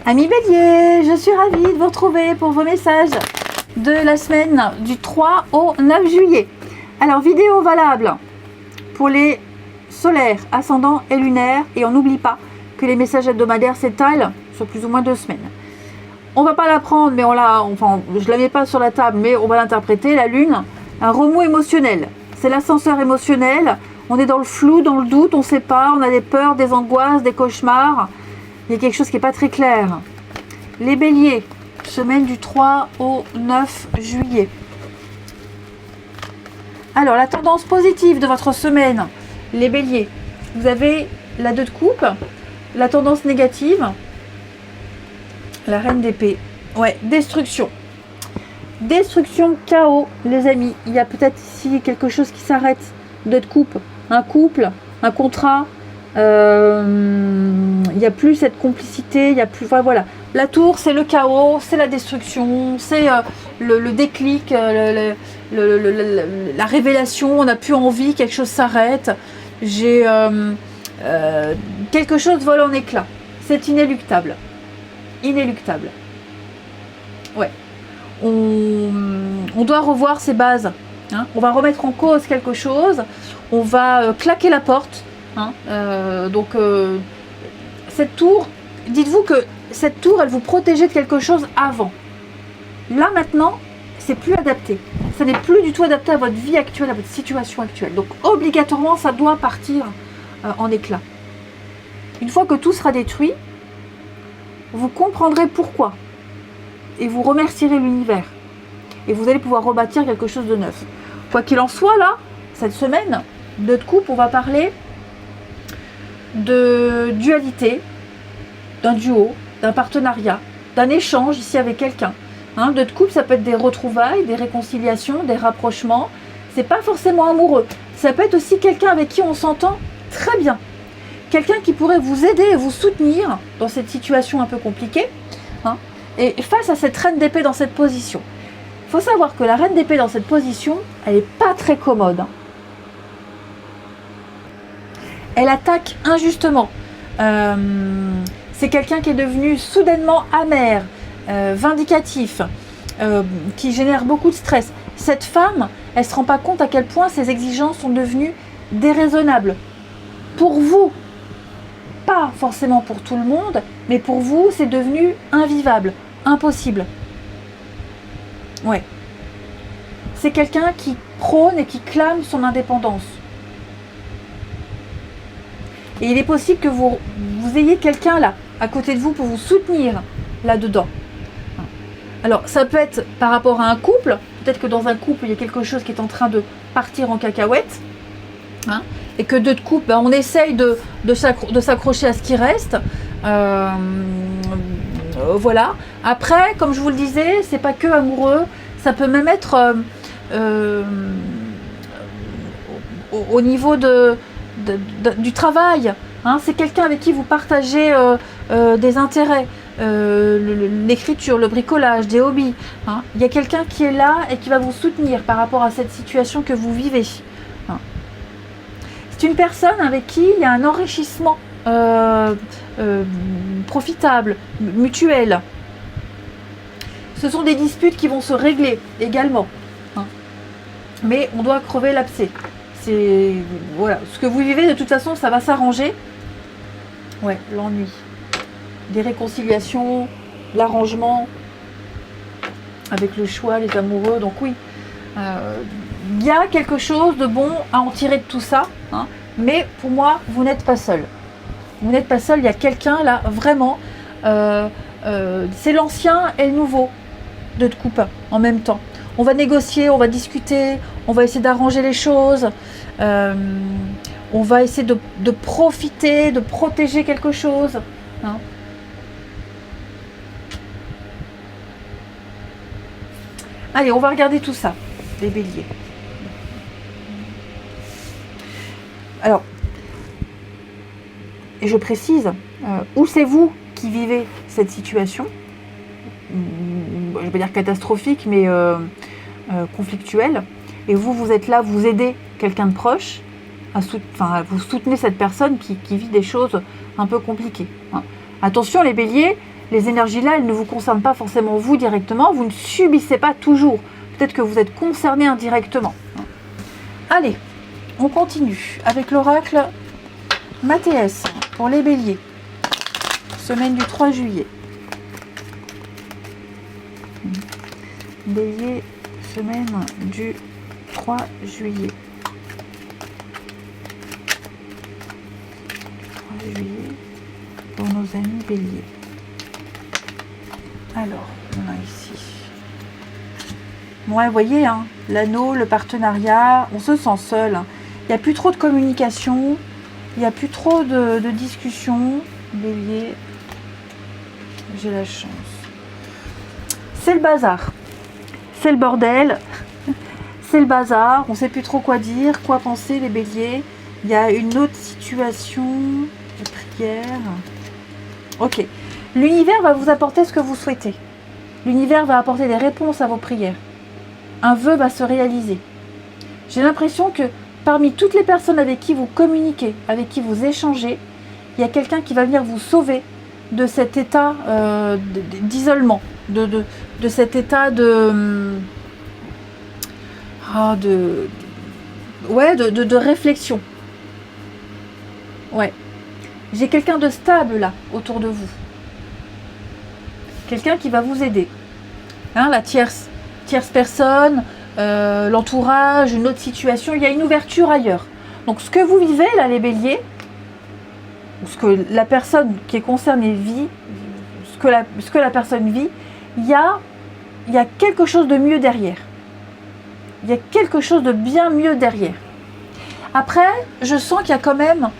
Amis Bélier, je suis ravie de vous retrouver pour vos messages de la semaine du 3 au 9 juillet. Alors, vidéo valable pour les solaires, ascendants et lunaires. Et on n'oublie pas que les messages hebdomadaires s'étalent sur plus ou moins 2 semaines. On ne va pas la prendre, mais je ne la mets pas sur la table, mais on va l'interpréter. La lune, un remous émotionnel. C'est l'ascenseur émotionnel. On est dans le flou, dans le doute, on ne sait pas. On a des peurs, des angoisses, des cauchemars. Il y a quelque chose qui n'est pas très clair. Les béliers, semaine du 3 au 9 juillet. Alors, la tendance positive de votre semaine, les béliers. Vous avez la 2 de coupe, la tendance négative, la reine d'épée. Ouais, destruction. Destruction, chaos, les amis. Il y a peut-être ici quelque chose qui s'arrête. 2 de coupe, un couple, un contrat. Il n'y a plus cette complicité, il y a plus, voilà. La tour, c'est le chaos, c'est la destruction, c'est le déclic, la révélation, on n'a plus envie, quelque chose s'arrête. J'ai quelque chose vole en éclats. C'est inéluctable. Inéluctable. Ouais. On doit revoir ses bases. Hein. On va remettre en cause quelque chose. On va claquer la porte. Hein, cette tour, dites-vous que cette tour, elle vous protégeait de quelque chose avant. Là maintenant, c'est plus adapté. Ça n'est plus du tout adapté à votre vie actuelle, à votre situation actuelle. Donc obligatoirement, ça doit partir en éclats. Une fois que tout sera détruit, vous comprendrez pourquoi. Et vous remercierez l'univers. Et vous allez pouvoir rebâtir quelque chose de neuf. Quoi qu'il en soit, là, cette semaine, de coupe, on va parler de dualité, d'un duo, d'un partenariat, d'un échange ici avec quelqu'un. Hein, de couple, ça peut être des retrouvailles, des réconciliations, des rapprochements. C'est pas forcément amoureux. Ça peut être aussi quelqu'un avec qui on s'entend très bien. Quelqu'un qui pourrait vous aider et vous soutenir dans cette situation un peu compliquée. Hein, et face à cette reine d'épée dans cette position. Il faut savoir que la reine d'épée dans cette position, elle n'est pas très commode. Hein. Elle attaque injustement. C'est quelqu'un qui est devenu soudainement amer, vindicatif, qui génère beaucoup de stress. Cette femme, elle ne se rend pas compte à quel point ses exigences sont devenues déraisonnables. Pour vous, pas forcément pour tout le monde, mais pour vous, c'est devenu invivable, impossible. Ouais. C'est quelqu'un qui prône et qui clame son indépendance. Et il est possible que vous ayez quelqu'un là, à côté de vous, pour vous soutenir là-dedans. Alors, ça peut être par rapport à un couple. Peut-être que dans un couple, il y a quelque chose qui est en train de partir en cacahuète. Hein, et que de couple, on essaye de s'accrocher à ce qui reste. Voilà. Après, comme je vous le disais, c'est pas que amoureux. Ça peut même être au niveau du travail, hein, c'est quelqu'un avec qui vous partagez des intérêts, l'écriture, le bricolage, des hobbies. Hein. Il y a quelqu'un qui est là et qui va vous soutenir par rapport à cette situation que vous vivez. Hein. C'est une personne avec qui il y a un enrichissement profitable, mutuel. Ce sont des disputes qui vont se régler également. Hein. Mais on doit crever l'abcès. Voilà, ce que vous vivez de toute façon, ça va s'arranger. Ouais, l'ennui, des réconciliations, l'arrangement avec le choix, les amoureux. Donc oui, il y a quelque chose de bon à en tirer de tout ça. Hein, mais pour moi, vous n'êtes pas seul. Vous n'êtes pas seul. Il y a quelqu'un là, vraiment. C'est l'ancien et le nouveau de coupe en même temps. On va négocier, on va discuter, on va essayer d'arranger les choses, on va essayer de profiter, de protéger quelque chose. Hein. Allez, on va regarder tout ça, les béliers. Alors, et je précise, où c'est vous qui vivez cette situation, je ne vais pas dire catastrophique, mais conflictuelle, et vous êtes là, vous aidez quelqu'un de proche, vous soutenez cette personne qui vit des choses un peu compliquées. Hein. Attention les béliers, les énergies là, elles ne vous concernent pas forcément vous directement, vous ne subissez pas toujours. Peut-être que vous êtes concerné indirectement. Allez, on continue avec l'oracle Mathéès pour les béliers. Semaine du 3 juillet. Bélier, semaine du 3 juillet. 3 juillet pour nos amis béliers. Alors, on a ici. Ouais, vous voyez, hein, l'anneau, le partenariat, on se sent seul. Il n'y a plus trop de communication, il n'y a plus trop de discussion. Bélier, j'ai la chance. C'est le bazar. C'est le bordel. C'est le bazar. On ne sait plus trop quoi dire, quoi penser, les béliers. Il y a une autre situation de prière. Ok. L'univers va vous apporter ce que vous souhaitez. L'univers va apporter des réponses à vos prières. Un vœu va se réaliser. J'ai l'impression que parmi toutes les personnes avec qui vous communiquez, avec qui vous échangez, il y a quelqu'un qui va venir vous sauver de cet état d'isolement, de cet état de réflexion. Ouais. J'ai quelqu'un de stable là, autour de vous. Quelqu'un qui va vous aider. Hein, la tierce personne, l'entourage, une autre situation, il y a une ouverture ailleurs. Donc ce que vous vivez là, les béliers, ou ce que la personne qui est concernée vit, ce que la personne vit, il y a quelque chose de mieux derrière. Il y a quelque chose de bien mieux derrière. Après, je sens qu'il y a quand même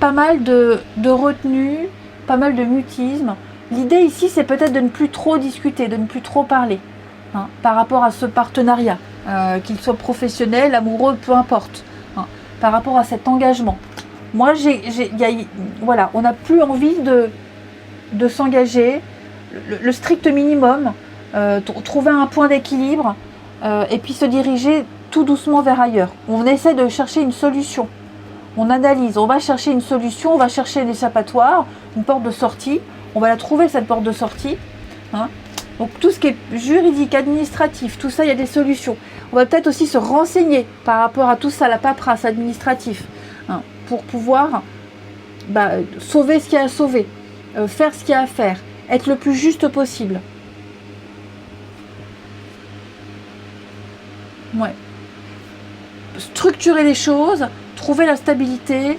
pas mal de retenue, pas mal de mutisme. L'idée ici, c'est peut-être de ne plus trop discuter, de ne plus trop parler, hein, par rapport à ce partenariat, qu'il soit professionnel, amoureux, peu importe, hein, par rapport à cet engagement. Moi, voilà, on n'a plus envie de s'engager, le strict minimum, trouver un point d'équilibre, et puis se diriger tout doucement vers ailleurs. On essaie de chercher une solution. On analyse, on va chercher une solution, on va chercher un échappatoire, une porte de sortie. On va la trouver, cette porte de sortie. Hein. Donc tout ce qui est juridique, administratif, tout ça, il y a des solutions. On va peut-être aussi se renseigner par rapport à tout ça, la paperasse administrative, hein, pour pouvoir sauver ce qu'il y a à sauver, faire ce qu'il y a à faire, être le plus juste possible. Ouais. Structurer les choses, trouver la stabilité,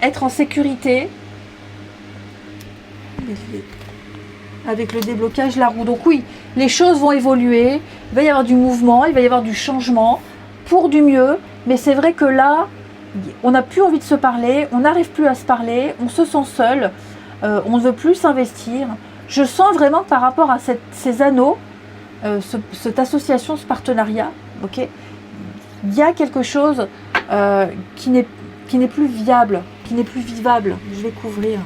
être en sécurité. Avec le déblocage, la roue. Donc oui, les choses vont évoluer, il va y avoir du mouvement, il va y avoir du changement pour du mieux, mais c'est vrai que là, on n'a plus envie de se parler, on n'arrive plus à se parler, on se sent seul, on ne veut plus s'investir. Je sens vraiment par rapport à ces anneaux, cette association, ce partenariat, ok, il y a quelque chose qui n'est plus viable, qui n'est plus vivable. Je vais couvrir.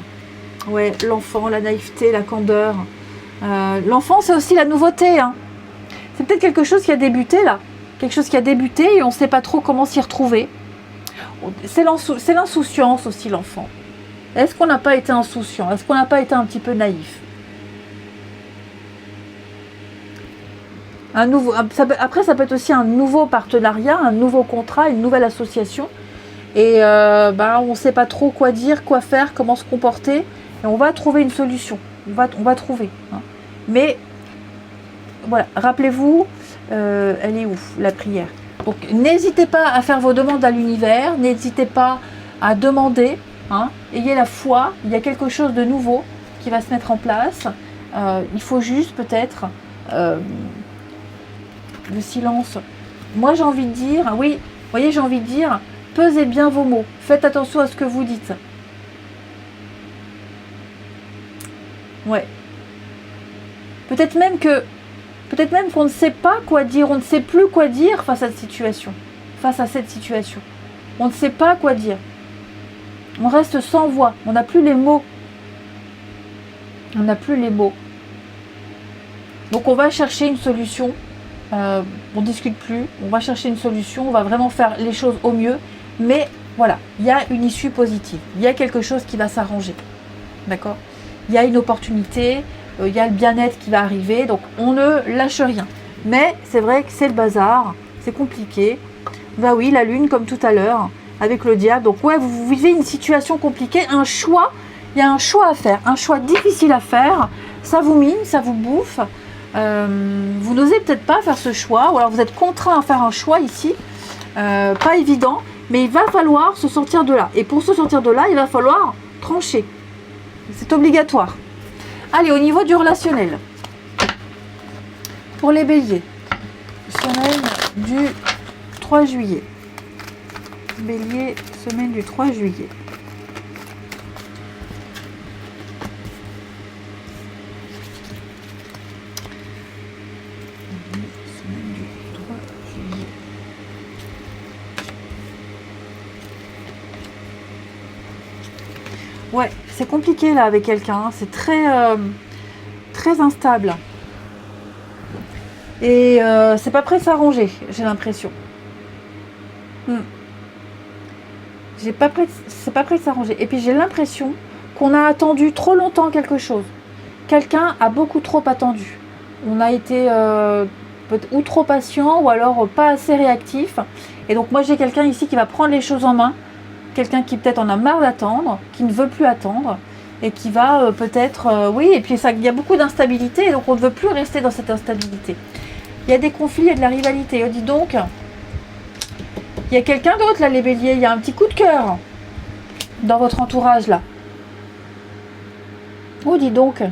Ouais, l'enfant, la naïveté, la candeur. L'enfant, c'est aussi la nouveauté. Hein. C'est peut-être quelque chose qui a débuté là. Quelque chose qui a débuté et on ne sait pas trop comment s'y retrouver. C'est l'insouciance aussi, l'enfant. Est-ce qu'on n'a pas été insouciant? Est-ce qu'on n'a pas été un petit peu naïf? Après, ça peut être aussi un nouveau partenariat, un nouveau contrat, une nouvelle association. Et on ne sait pas trop quoi dire, quoi faire, comment se comporter. Et on va trouver une solution. On va trouver. Hein. Mais voilà, rappelez-vous, elle est où la prière? Donc n'hésitez pas à faire vos demandes à l'univers, n'hésitez pas à demander. Hein. Ayez la foi, il y a quelque chose de nouveau qui va se mettre en place. Il faut juste peut-être le silence. Moi j'ai envie de dire, oui, vous voyez, j'ai envie de dire, pesez bien vos mots, faites attention à ce que vous dites. Ouais. Peut-être même qu'on ne sait pas quoi dire, on ne sait plus quoi dire face à cette situation. On ne sait pas quoi dire. On reste sans voix, on n'a plus les mots. Donc on va chercher une solution. On ne discute plus, on va chercher une solution, on va vraiment faire les choses au mieux. Mais voilà, il y a une issue positive. Il y a quelque chose qui va s'arranger. D'accord ? il y a une opportunité, il y a le bien-être qui va arriver, donc on ne lâche rien. Mais c'est vrai que c'est le bazar, c'est compliqué. Bah oui, la lune comme tout à l'heure, avec le diable. Donc ouais, vous vivez une situation compliquée, un choix, il y a un choix à faire, un choix difficile à faire. Ça vous mine, ça vous bouffe. Vous n'osez peut-être pas faire ce choix, ou alors vous êtes contraint à faire un choix ici. Pas évident, mais il va falloir se sortir de là. Et pour se sortir de là, il va falloir trancher. C'est obligatoire. Allez, au niveau du relationnel. Pour les béliers, semaine du 3 juillet. Bélier, semaine du 3 juillet. Semaine du 3 juillet. Ouais, c'est compliqué là avec quelqu'un. C'est très, très instable. Et c'est pas prêt de s'arranger, j'ai l'impression. C'est pas prêt de s'arranger. Et puis j'ai l'impression qu'on a attendu trop longtemps quelque chose. Quelqu'un a beaucoup trop attendu. On a été ou trop patient ou alors pas assez réactif. Et donc moi j'ai quelqu'un ici qui va prendre les choses en main. Quelqu'un qui peut-être en a marre d'attendre, qui ne veut plus attendre. Et qui va peut-être... oui, et puis ça, il y a beaucoup d'instabilité. Et donc on ne veut plus rester dans cette instabilité. Il y a des conflits, il y a de la rivalité. Oh, dis donc, il y a quelqu'un d'autre là, les béliers. Il y a un petit coup de cœur dans votre entourage là. Oh, dis donc.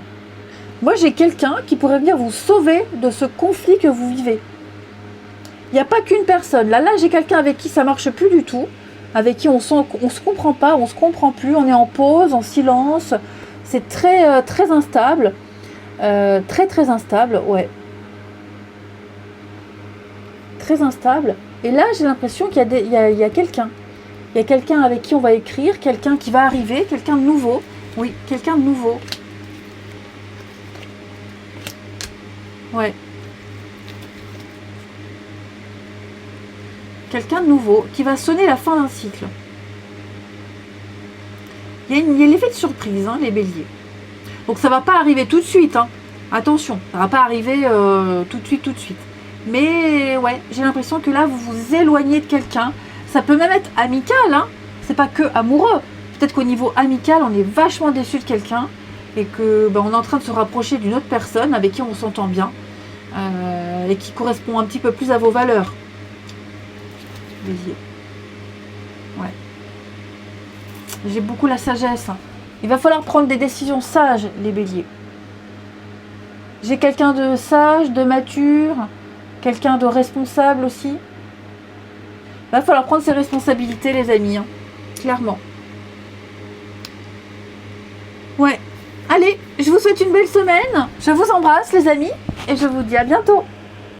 Moi, j'ai quelqu'un qui pourrait venir vous sauver de ce conflit que vous vivez. Il n'y a pas qu'une personne. Là, j'ai quelqu'un avec qui ça marche plus du tout. Avec qui on se comprend pas, on se comprend plus. On est en pause, en silence. C'est très, très instable. Très, très instable, ouais. Très instable. Et là, j'ai l'impression qu'il y a quelqu'un. Il y a quelqu'un avec qui on va écrire, quelqu'un qui va arriver, quelqu'un de nouveau. Oui, quelqu'un de nouveau. Ouais. Quelqu'un de nouveau qui va sonner la fin d'un cycle. Il y a l'effet de surprise, hein, les béliers. Donc ça ne va pas arriver tout de suite. Hein. Attention, ça ne va pas arriver tout de suite. Mais ouais, j'ai l'impression que là, vous vous éloignez de quelqu'un. Ça peut même être amical, hein. C'est pas que amoureux. Peut-être qu'au niveau amical, on est vachement déçu de quelqu'un et que on est en train de se rapprocher d'une autre personne avec qui on s'entend bien et qui correspond un petit peu plus à vos valeurs. Bélier. Ouais. J'ai beaucoup la sagesse. Il va falloir prendre des décisions sages, les béliers. J'ai quelqu'un de sage, de mature, quelqu'un de responsable aussi. Il va falloir prendre ses responsabilités, les amis. Hein. Clairement. Ouais. Allez, je vous souhaite une belle semaine. Je vous embrasse, les amis. Et je vous dis à bientôt.